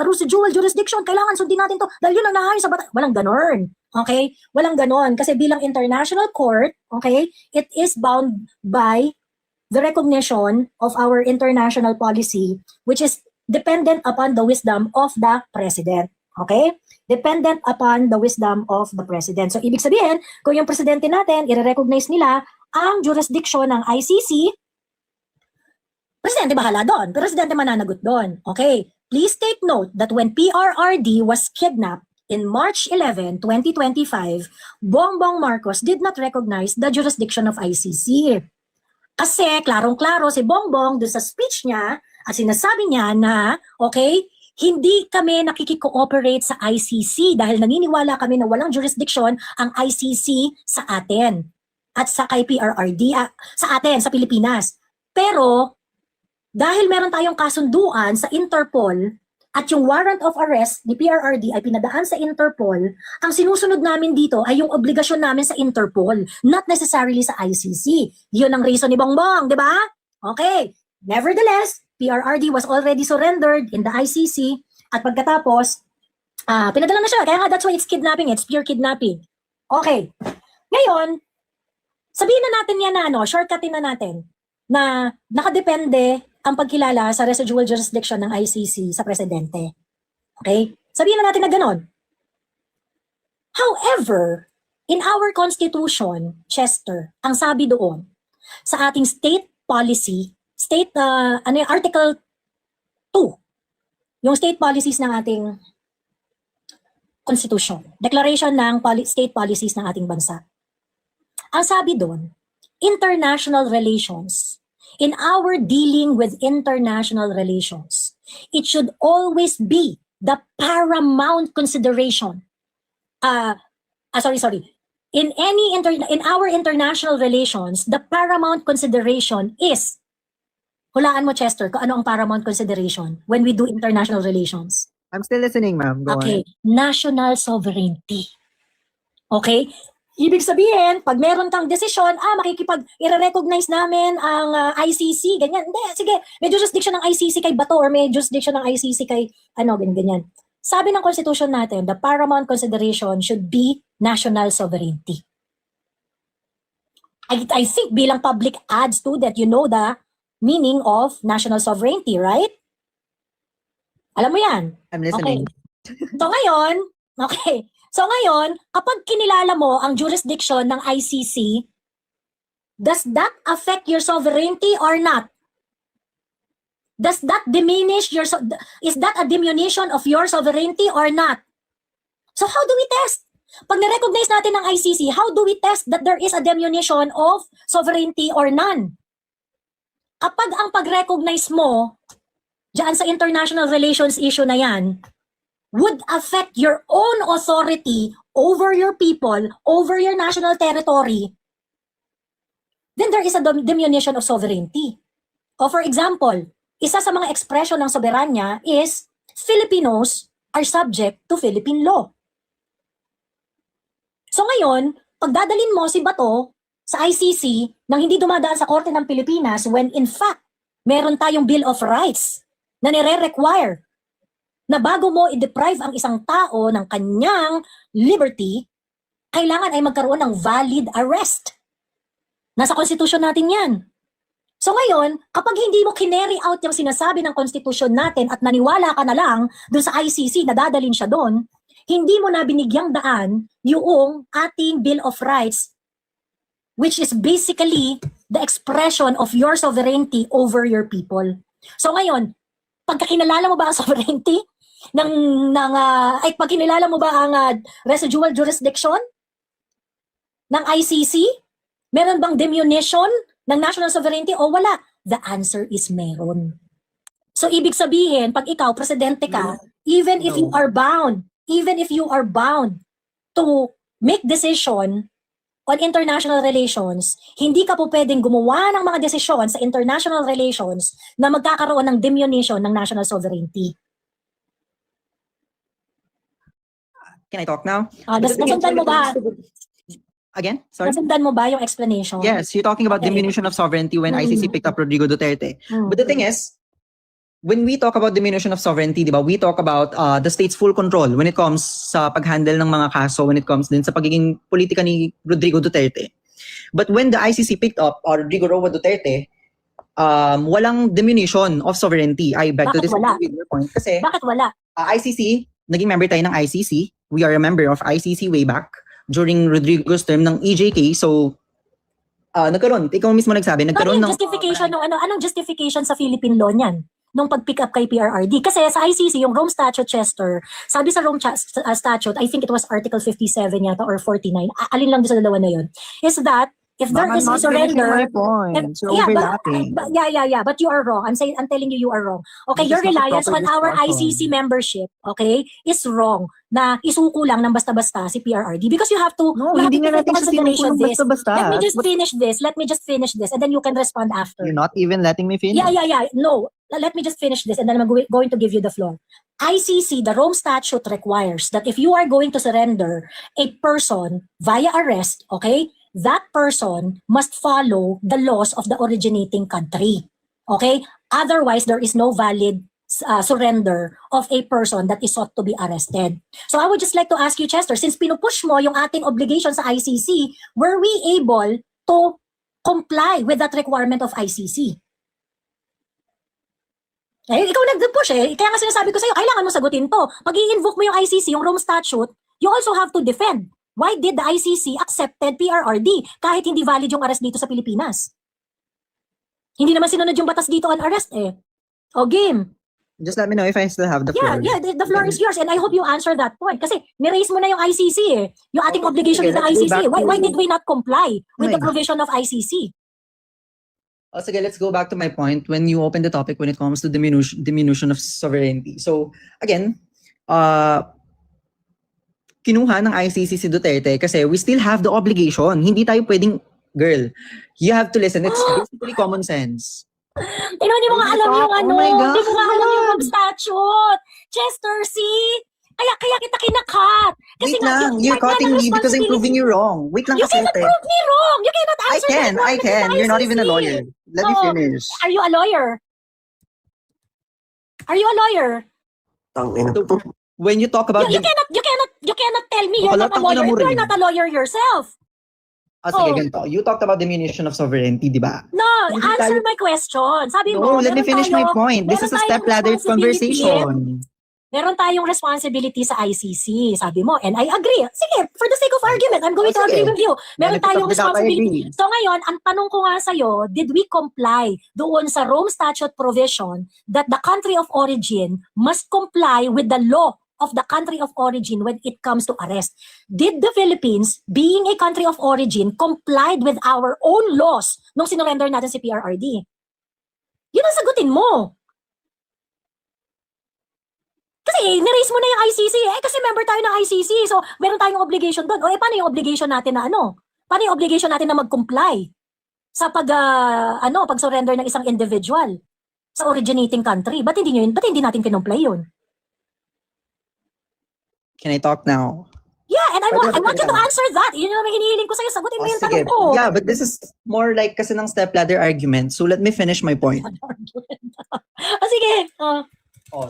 Speaker 2: residual jurisdiction, kailangan sundin natin to dahil yun ang nahayo sa batas. Walang ganon. Okay? Walang ganon. Kasi bilang international court, okay, it is bound by the recognition of our international policy, which is dependent upon the wisdom of the president. Okay? Dependent upon the wisdom of the president. So, ibig sabihin, kung yung presidente natin, i-recognize nila ang jurisdiction ng ICC, presidente bahala doon. Presidente mananagot doon. Okay. Please take note that when PRRD was kidnapped in March 11, 2025, Bongbong Marcos did not recognize the jurisdiction of ICC. Kasi klarong-klaro si Bongbong doon sa speech niya at sinasabi niya na, okay, hindi kami nakikikooperate sa ICC dahil naniniwala kami na walang jurisdiction ang ICC sa atin at sa kay PRRD, sa atin, sa Pilipinas. Pero, dahil meron tayong kasunduan sa Interpol at yung warrant of arrest ni PRRD ay pinadaan sa Interpol, ang sinusunod namin dito ay yung obligasyon namin sa Interpol, not necessarily sa ICC. Yun ang reason ni Bongbong, di ba? Okay. Nevertheless, PRRD was already surrendered in the ICC at pagkatapos, pinadala na siya. Kaya nga, that's why it's kidnapping. It's pure kidnapping. Okay. Ngayon, sabihin na natin yan na shortcutin na natin na nakadepende ang pagkilala sa residual jurisdiction ng ICC sa presidente. Okay? Sabihin na natin na ganon. However, in our Constitution, Chester, ang sabi doon, sa ating state policy, Article 2, yung state policies ng ating Constitution, declaration ng state policies ng ating bansa. Ang sabi doon, international relations. In our dealing with international relations, it should always be the paramount consideration. In our international relations, the paramount consideration is, hulaan mo Chester, kung ano ang paramount consideration when we do international relations.
Speaker 1: I'm still listening, ma'am. Go
Speaker 2: Okay,
Speaker 1: on.
Speaker 2: national sovereignty. Okay? Ibig sabihin, pag meron kang desisyon, i-recognize namin ang ICC, ganyan. Hindi, sige, may jurisdiction ng ICC kay Bato or may jurisdiction ng ICC kay, ganyan. Sabi ng Constitution natin, the paramount consideration should be national sovereignty. I think bilang public ad student, you know the meaning of national sovereignty, right? Alam mo yan?
Speaker 1: I'm listening.
Speaker 2: So ngayon, kapag kinilala mo ang jurisdiction ng ICC, does that affect your sovereignty or not? Does that diminish is that a diminution of your sovereignty or not? So how do we test? Pag na-recognize natin ng ICC, how do we test that there is a diminution of sovereignty or none? Kapag ang pag-recognize mo diyan sa international relations issue na yan, would affect your own authority over your people, over your national territory, then there is a diminution of sovereignty. O for example, isa sa mga expression ng soberanya is Filipinos are subject to Philippine law. So ngayon, pagdadalin mo si Bato sa ICC nang hindi dumadaan sa Korte ng Pilipinas when in fact, meron tayong Bill of Rights na nire-require na bago mo i-deprive ang isang tao ng kanyang liberty, kailangan ay magkaroon ng valid arrest. Nasa konstitusyon natin yan. So ngayon, kapag hindi mo kinary out yung sinasabi ng konstitusyon natin at naniwala ka na lang doon sa ICC na dadalhin siya doon, hindi mo na binigyang daan yung ating Bill of Rights, which is basically the expression of your sovereignty over your people. So ngayon, pagkakinalala mo ba ang sovereignty? Pag kinilala mo ba ang residual jurisdiction ng ICC? Meron bang diminution ng national sovereignty o wala? The answer is meron. So ibig sabihin, pag ikaw presidente ka, even if you are bound to make decision on international relations, hindi ka po pwedeng gumawa ng mga desisyon sa international relations na magkakaroon ng diminution ng national sovereignty.
Speaker 1: Can I talk now?
Speaker 2: Nasundan mo ba?
Speaker 1: Again? Sorry?
Speaker 2: Nasundan mo ba yung explanation?
Speaker 1: Yes, you're talking about
Speaker 2: Okay.
Speaker 1: diminution of sovereignty when ICC picked up Rodrigo Duterte. But the thing is, when we talk about diminution of sovereignty, di ba, we talk about the state's full control when it comes sa pag-handle ng mga kaso, when it comes din sa pagiging politika ni Rodrigo Duterte. But when the ICC picked up Rodrigo Roa Duterte, walang diminution of sovereignty. I beg to
Speaker 2: Bakit
Speaker 1: disagree
Speaker 2: wala?
Speaker 1: with your point. Kasi
Speaker 2: Bakit wala?
Speaker 1: ICC, naging member tayo ng ICC. We are a member of ICC way back during Rodrigo's term ng EJK. So, nagkaroon, ikaw mismo nagsabi,
Speaker 2: Ano
Speaker 1: nagkaroon
Speaker 2: yung
Speaker 1: ng...
Speaker 2: justification anong justification sa Philippine law niyan? Nung pag-pick up kay PRRD. Kasi sa ICC, yung Rome Statute, Chester, sabi sa Rome Statute, I think it was Article 57 yata or 49, alin lang doon sa dalawa na yun, is that if there is a surrender, but you are wrong. I'm telling you are wrong. Okay, your reliance on our ICC membership, okay, is wrong na isuko lang ng basta-basta si PRRD because you have to
Speaker 1: No,
Speaker 2: you have
Speaker 1: hindi
Speaker 2: to
Speaker 1: nga
Speaker 2: take into
Speaker 1: natin siya
Speaker 2: consideration
Speaker 1: sinukulong
Speaker 2: this.
Speaker 1: basta-basta.
Speaker 2: Let me just finish this and then you can respond after.
Speaker 1: You're not even letting me finish.
Speaker 2: Yeah. No, let me just finish this and then I'm going to give you the floor. ICC, the Rome Statute requires that if you are going to surrender a person via arrest, okay, that person must follow the laws of the originating country. Okay? Otherwise, there is no valid surrender of a person that is sought to be arrested. So I would just like to ask you, Chester, since pinupush mo yung ating obligation sa ICC, were we able to comply with that requirement of ICC? Ikaw nag-push Kaya nga sinasabi ko sa'yo, kailangan mo sagutin to. Pag i-invoke mo yung ICC, yung Rome Statute, you also have to defend. Why did the ICC accepted PRRD kahit hindi valid yung arrest dito sa Pilipinas? Hindi naman sinunod yung batas dito on arrest O game.
Speaker 1: Just let me know if I still have the floor.
Speaker 2: Yeah, the floor is yours and I hope you answer that point. Kasi niraise mo na yung ICC Yung ating obligation
Speaker 1: sige,
Speaker 2: with the
Speaker 1: let's go
Speaker 2: ICC.
Speaker 1: back
Speaker 2: Why
Speaker 1: to-
Speaker 2: did we not comply with the
Speaker 1: Okay.
Speaker 2: provision of ICC?
Speaker 1: Sige, let's go back to my point when you open the topic when it comes to diminution of sovereignty. So, again, kinuha ng ICC si Duterte kasi we still have the obligation. Hindi tayo pwedeng, girl, you have to listen. It's basically common sense.
Speaker 2: Hindi mo nga alam yung
Speaker 1: Oh my God.
Speaker 2: Hindi mo nga alam yung Rome Statute. Chester, see? Kaya kita kinakat. Kasi
Speaker 1: Wait lang, you're cutting me because I'm proving you wrong. Wait lang
Speaker 2: You
Speaker 1: kasi
Speaker 2: cannot
Speaker 1: ate.
Speaker 2: prove me wrong. You cannot
Speaker 1: I
Speaker 2: answer
Speaker 1: can.
Speaker 2: that question
Speaker 1: You're not even a
Speaker 2: ICC.
Speaker 1: lawyer. Let me
Speaker 2: Oh.
Speaker 1: finish.
Speaker 2: Are you a lawyer? Are you a lawyer?
Speaker 1: So, when you talk about...
Speaker 2: You cannot tell me you're
Speaker 1: Baka
Speaker 2: not a
Speaker 1: latang
Speaker 2: lawyer
Speaker 1: ina mo
Speaker 2: if you're
Speaker 1: rin.
Speaker 2: not a lawyer yourself.
Speaker 1: Sige,
Speaker 2: Oh.
Speaker 1: ganito. You talked about diminution of sovereignty, di ba?
Speaker 2: No,
Speaker 1: Hindi
Speaker 2: answer
Speaker 1: tayo-
Speaker 2: my question. Sabi
Speaker 1: No,
Speaker 2: mo,
Speaker 1: let me
Speaker 2: meron
Speaker 1: finish my
Speaker 2: tayo-
Speaker 1: point. This
Speaker 2: meron
Speaker 1: is a
Speaker 2: tayong
Speaker 1: step-ladder
Speaker 2: responsibility.
Speaker 1: conversation.
Speaker 2: Meron tayong responsibility sa ICC, sabi mo, and I agree. Sige, for the sake of argument, I'm going to
Speaker 1: Sige.
Speaker 2: agree with you. Meron
Speaker 1: Benefit
Speaker 2: tayong
Speaker 1: of the doubt, I
Speaker 2: responsibility.
Speaker 1: agree.
Speaker 2: So ngayon, ang tanong ko nga sa'yo, did we comply doon sa Rome Statute provision that the country of origin must comply with the law of the country of origin when it comes to arrest? Did the Philippines, being a country of origin, complied with our own laws nung sinurrender natin si PRRD? Yun ang sagutin mo. Kasi niraise mo na yung ICC kasi member tayo ng ICC. So, meron tayong obligation doon. Paano yung obligation natin na Paano yung obligation natin na mag-comply sa pag-surrender ng isang individual sa originating country? Ba't hindi natin kinumply yun?
Speaker 1: Can I talk now?
Speaker 2: Yeah, and I want you to
Speaker 1: Pwede.
Speaker 2: answer that. Yun yung hinihiling ko sa'yo. Sagutin mo yung
Speaker 1: Sige.
Speaker 2: tanong ko.
Speaker 1: Yeah, but this is more like kasi ng step-ladder argument. So let me finish my point.
Speaker 2: Sige.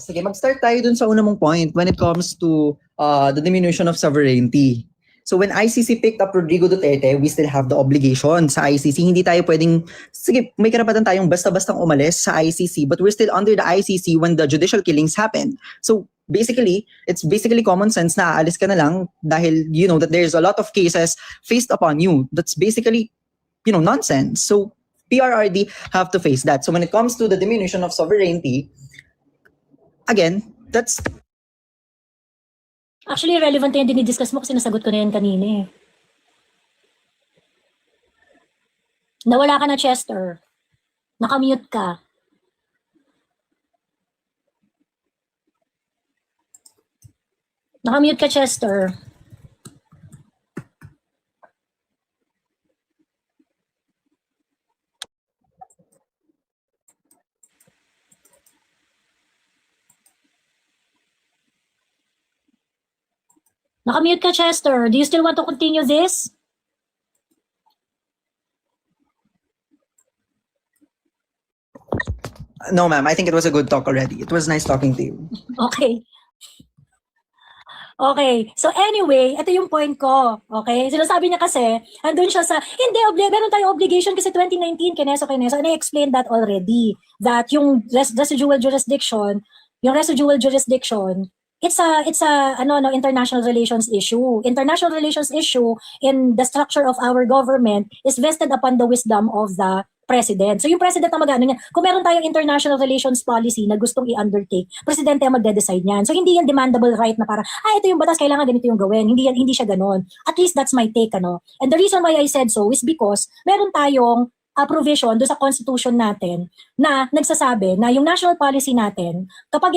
Speaker 1: Sige, mag-start tayo dun sa una mong point when it comes to the diminution of sovereignty. So when ICC picked up Rodrigo Duterte, we still have the obligation sa ICC. Hindi tayo pwedeng, sige, may karapatan tayong basta-bastang umalis sa ICC, but we're still under the ICC when the judicial killings happen. So basically, it's basically common sense na aalis ka na lang dahil you know that there's a lot of cases faced upon you. That's basically, nonsense. So PRRD have to face that. So when it comes to the diminution of sovereignty, again, that's...
Speaker 2: Actually, relevant na yung dinidiscuss mo kasi nasagot ko na yan kanina Nawala ka na, Chester. Nakamute ka. Nakamute ka, Chester. Nakamute ka, Chester. Do you still want to continue this?
Speaker 1: No, ma'am. I think it was a good talk already. It was nice talking to you.
Speaker 2: Okay. Okay. So anyway, ito yung point ko. Okay? Sinasabi niya kasi, andun siya sa, hindi, meron tayong obligation kasi 2019, Keneso. And I explained that already. That yung residual jurisdiction, it's a international relations issue. International relations issue in the structure of our government is vested upon the wisdom of the president. So yung president na mag-ano niya, kung meron tayong international relations policy na gustong i-undertake, presidente ang magde-decide niyan. So hindi yan demandable right na para, ito yung batas, kailangan ganito yung gawin. Hindi siya ganon. At least that's my take, ano. And the reason why I said so is because meron tayong provision do sa constitution natin na nagsasabi na yung national policy natin, kapag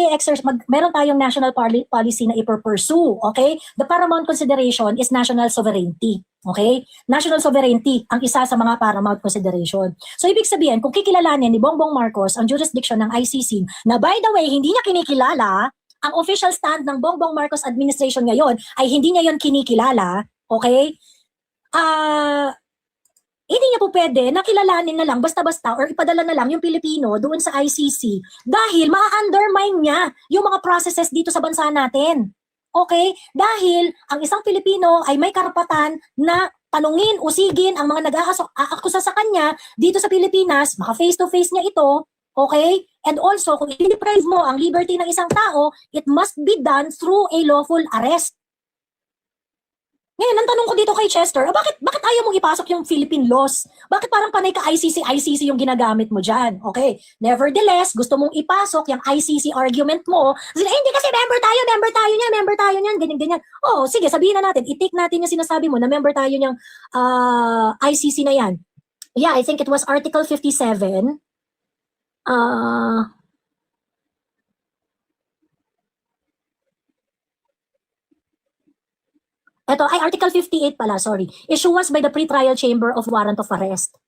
Speaker 2: meron tayong national policy na i-pursue, okay? The paramount consideration is national sovereignty. Okay? National sovereignty ang isa sa mga paramount consideration. So ibig sabihin, kung kikilalanin ni Bongbong Marcos ang jurisdiction ng ICC, na by the way, hindi niya kinikilala, ang official stand ng Bongbong Marcos administration ngayon ay hindi niya yon kinikilala, okay? Hindi niya po pwede na kilalanin na lang basta-basta or ipadala na lang yung Pilipino doon sa ICC dahil ma-undermine niya yung mga processes dito sa bansa natin. Okay? Dahil ang isang Pilipino ay may karapatan na tanungin, usigin ang mga nag-aakusa sa kanya dito sa Pilipinas, maka face-to-face niya ito, okay? And also, kung i-deprive mo ang liberty ng isang tao, it must be done through a lawful arrest. Ngayon, ang tanong ko dito kay Chester, bakit ayaw mong ipasok yung Philippine laws? Bakit parang panay ka ICC yung ginagamit mo dyan? Okay. Nevertheless, gusto mong ipasok yung ICC argument mo. Kasi, hindi kasi member tayo niyan, ganyan. Oh, sige, sabihin na natin, i-take natin yung sinasabi mo na member tayo niyang ICC na yan. Yeah, I think it was Article 57. Ito, ay Article 58 pala, sorry. Issuance by the pre-trial chamber of warrant of arrest.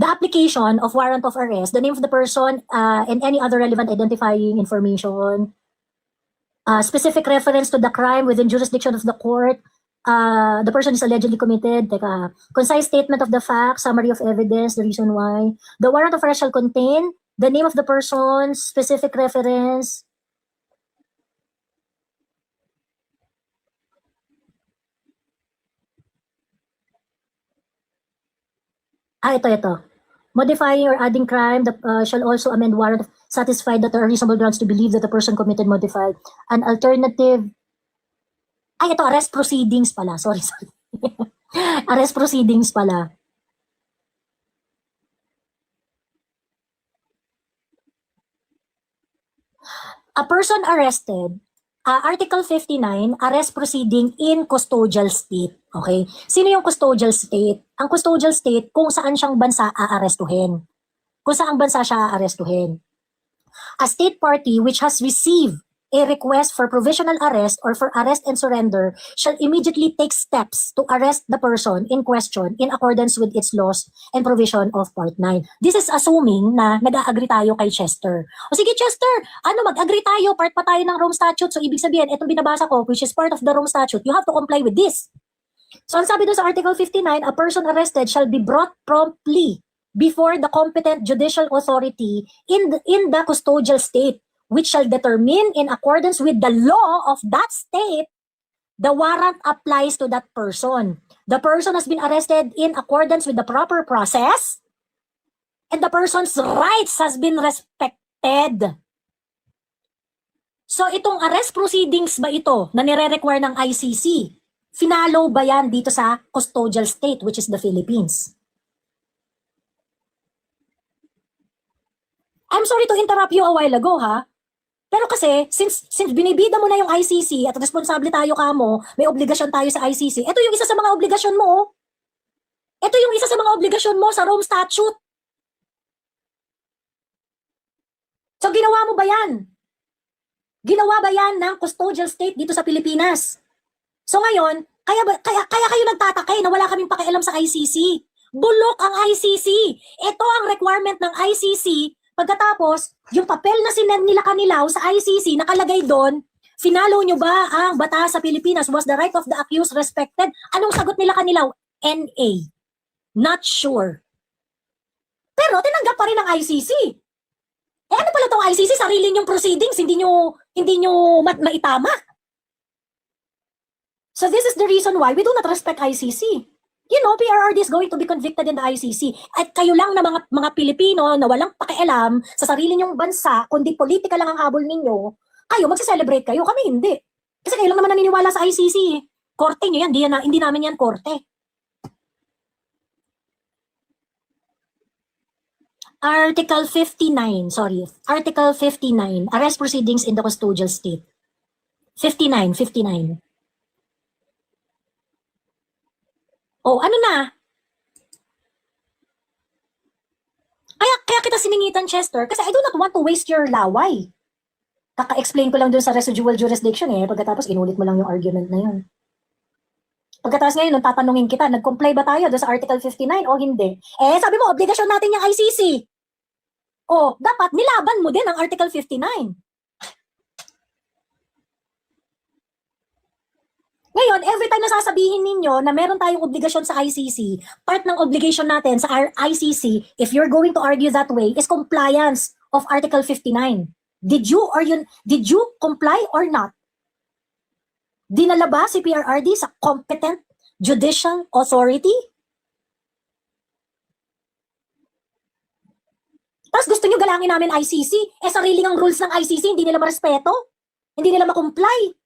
Speaker 2: The application of warrant of arrest, the name of the person, and any other relevant identifying information, specific reference to the crime within jurisdiction of the court, the person is allegedly committed, concise statement of the facts, summary of evidence, the reason why. The warrant of arrest shall contain the name of the person, specific reference. Ito. Modifying or adding crime shall also amend warrant satisfied that there are reasonable grounds to believe that the person committed modified. An alternative. Ito, arrest proceedings pala. Sorry. Arrest proceedings pala. A person arrested, Article 59, arrest proceeding in custodial state. Okay? Sino yung custodial state? Ang custodial state, kung saan siyang bansa aarestuhin. Kung saan bansa siya aarestuhin. A state party which has received a request for provisional arrest or for arrest and surrender shall immediately take steps to arrest the person in question in accordance with its laws and provision of Part 9. This is assuming na nag-a-agree tayo kay Chester. O sige Chester, mag-agree tayo, part pa tayo ng Rome Statute. So ibig sabihin, itong binabasa ko, which is part of the Rome Statute, you have to comply with this. So ang sabi doon sa Article 59, a person arrested shall be brought promptly before the competent judicial authority in the custodial state, which shall determine in accordance with the law of that state, the warrant applies to that person. The person has been arrested in accordance with the proper process, and the person's rights has been respected. So itong arrest proceedings ba ito na nire-require ng ICC? Finalo ba yan dito sa custodial state, which is the Philippines? I'm sorry to interrupt you a while ago, ha? Pero kasi, since binibida mo na yung ICC at responsable tayo kamo, may obligasyon tayo sa ICC, ito yung isa sa mga obligasyon mo, oh. Ito yung isa sa mga obligasyon mo sa Rome Statute. So, ginawa mo ba yan? Ginawa ba yan ng custodial state dito sa Pilipinas? So ngayon, kaya kayo nagtatakay na wala kaming pakialam sa ICC. Bulok ang ICC. Ito ang requirement ng ICC. Pagkatapos, yung papel na sinend nila Kanilaw sa ICC, nakalagay doon, finalo nyo ba ang batas sa Pilipinas? Was the right of the accused respected? Anong sagot nila Kanilaw? NA. Not sure. Pero tinanggap pa rin ng ICC. Eh ano pala tong ICC? Sarili nyong proceedings, hindi nyo maitama. So this is the reason why we do not respect ICC. You know, PRRD is going to be convicted in the ICC. At kayo lang na mga Pilipino na walang pakialam sa sarili nyong bansa, kundi politika lang ang habol ninyo, kayo magse-celebrate kayo, kami hindi. Kasi kayo lang naman naniniwala sa ICC. Korte nyo yan, hindi namin yan korte. Article 59, Article 59, arrest proceedings in the custodial state. 59. Oh, ano na? Kaya kita siningitan, Chester, kasi I do not want to waste your laway. Kaka-explain ko lang dun sa residual jurisdiction pagkatapos inulit mo lang yung argument na yun. Pagkatapos ngayon, nung tatanungin kita, nag-comply ba tayo doon sa Article 59 o hindi? Sabi mo, obligasyon natin yung ICC. Dapat nilaban mo din ang Article 59. Ngayon, every time na sasabihin ninyo na meron tayong obligasyon sa ICC, part ng obligation natin sa ICC, if you're going to argue that way, is compliance of Article 59. Did you comply or not? Dinala ba si PRRD sa competent judicial authority? Tapos gusto nyo galangin namin ICC, sarili ng rules ng ICC, hindi nila marespeto, hindi nila makomply.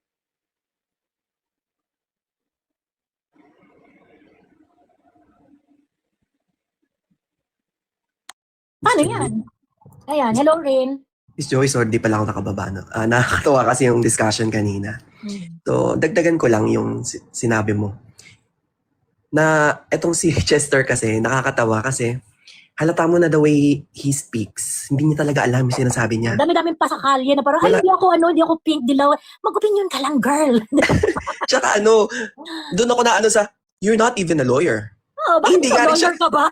Speaker 2: Paano yan? Ayan, hello Rin.
Speaker 5: Miss Joey, sorry, di pala ako nakababa. No? Nakakatawa kasi yung discussion kanina. So, dagdagan ko lang yung sinabi mo. Na etong si Chester kasi, nakakatawa kasi halata mo na the way he speaks. Hindi niya talaga alam yung sinasabi niya.
Speaker 2: Dami-daming pasakalya na parang,
Speaker 5: Wala.
Speaker 2: hindi ako pink dilaw. Mag-opinion ka lang, girl.
Speaker 5: Tsaka doon ako na sa, you're not even a lawyer.
Speaker 2: Bakit
Speaker 5: Hindi
Speaker 2: ka
Speaker 5: nga rin
Speaker 2: lawyer ka ba?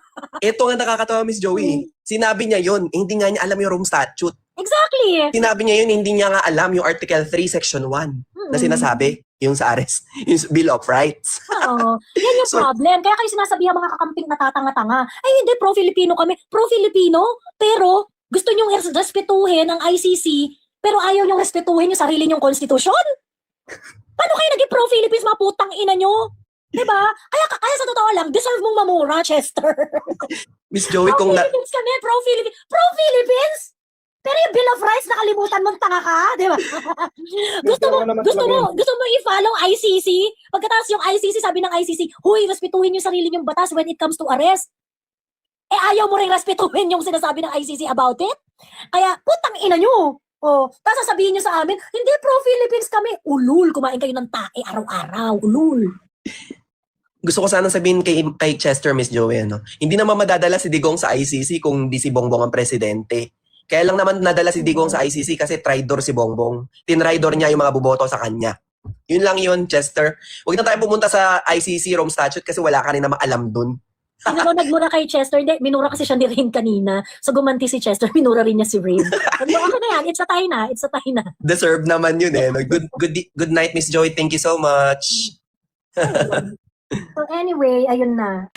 Speaker 5: Ito nga nakakatawa, Miss Joey. Sinabi niya yun, hindi nga niya alam yung Rome Statute.
Speaker 2: Exactly.
Speaker 5: Sinabi niya yun, hindi niya nga alam yung Article 3, Section 1 na sinasabi, yung sa arrest, yung Bill of Rights.
Speaker 2: Oo. Yan yung
Speaker 5: So-
Speaker 2: problem. Kaya kayo sinasabihan mga kakamping natatanga-tanga. Ay hindi, pro-Filipino kami. Pro-Filipino, pero gusto nyong respetuhin ang ICC, pero ayaw nyong respetuhin yung sarili nyong konstitusyon? Paano kayo naging pro-Philippines, mga putang ina nyo? Diba? Kaya sa totoo lang, deserve mong mamura, Chester.
Speaker 5: Miss Joey, kung
Speaker 2: Pro-Philippines kami, pro-Philippines. Pro-Philippines? Pero yung Bill of Rights, nakalimutan mong tanga ka, di ba? gusto mo i-follow ICC? Pagkatapos yung ICC, sabi ng ICC, huy, respetuhin yung sarili nyong batas when it comes to arrest. Ayaw mo rin respetuhin yung sinasabi ng ICC about it? Kaya, putang ina nyo. Tapos sasabihin nyo sa amin, hindi, pro-Philippines kami. Ulul, kumain kayo ng tae araw-araw. Ulul.
Speaker 5: gusto ko sana sabihin kay Chester, Miss Joey, hindi naman madadala si Digong sa ICC kung di si Bongbong ang presidente. Kaya lang naman nadala si Digong sa ICC kasi traitor si Bongbong. Tinraidor niya yung mga buboto sa kanya. Yun lang yun, Chester. Huwag na tayo pumunta sa ICC Rome Statute kasi wala ka rin naman alam dun.
Speaker 2: Sino daw nagmura kay Chester? Hindi, minura kasi siya ni Rain kanina. So gumanti si Chester, minura rin niya si Rain. Okay na yan, it's a tie na.
Speaker 5: Deserve naman yun Good night, Miss Joey. Thank you so much.
Speaker 2: So anyway, ayun na.